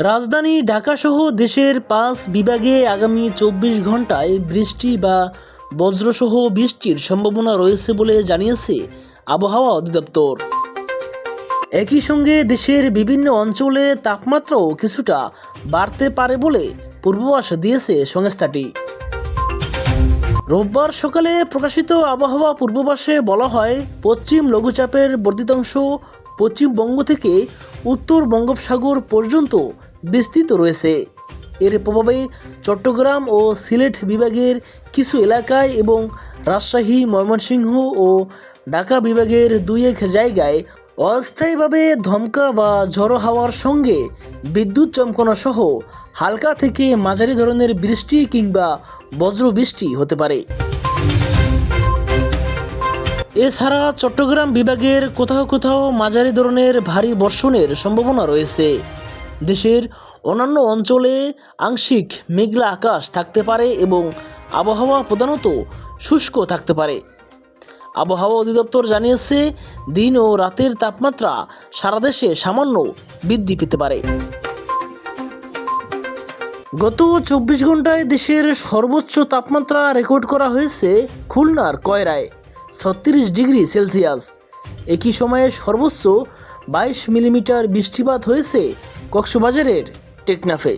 রাজধানী ঢাকাসহ দেশের 5 বিভাগে আগামী 24 ঘন্টায় বৃষ্টি বা বজ্রসহ বৃষ্টির সম্ভাবনা রয়েছে বলে জানিয়েছে আবহাওয়া অধিদপ্তর। একই সঙ্গে দেশের বিভিন্ন অঞ্চলে তাপমাত্রাও কিছুটা বাড়তে পারে বলে পূর্বাভাস দিয়েছে সংস্থাটি। রোববার সকালে প্রকাশিত আবহাওয়া পূর্বাভাসে বলা হয়, পশ্চিম লঘুচাপের বর্ধিত অংশ পশ্চিমবঙ্গ থেকে উত্তর বঙ্গোপসাগর পর্যন্ত বিস্তৃত রয়েছে। এর প্রভাবে চট্টগ্রাম ও সিলেট বিভাগের কিছু এলাকায় এবং রাজশাহী, ময়মনসিংহ ও ঢাকা বিভাগের 2-1 জায়গায় অস্থায়ীভাবে ধমকা বা ঝড়ো হাওয়ার সঙ্গে বিদ্যুৎ চমকানো সহ হালকা থেকে মাঝারি ধরনের বৃষ্টি কিংবা বজ্রবৃষ্টি হতে পারে। এছাড়া চট্টগ্রাম বিভাগের কোথাও কোথাও মাঝারি ধরনের ভারী বর্ষণের সম্ভাবনা রয়েছে। দেশের অন্যান্য অঞ্চলে আংশিক মেঘলা আকাশ থাকতে পারে এবং আবহাওয়া প্রধানত শুষ্ক থাকতে পারে। আবহাওয়া অধিদপ্তর জানিয়েছে, দিন ও রাতের তাপমাত্রা সারা দেশে সামান্য বৃদ্ধি পেতে পারে। গত 24 ঘন্টায় দেশের সর্বোচ্চ তাপমাত্রা রেকর্ড করা হয়েছে খুলনার কয়রায় 36 ডিগ্রি সেলসিয়াস। একই সময়ে সর্বোচ্চ 22 মিলিমিটার বৃষ্টিপাত হয়েছে কক্সবাজারের টেকনাফে।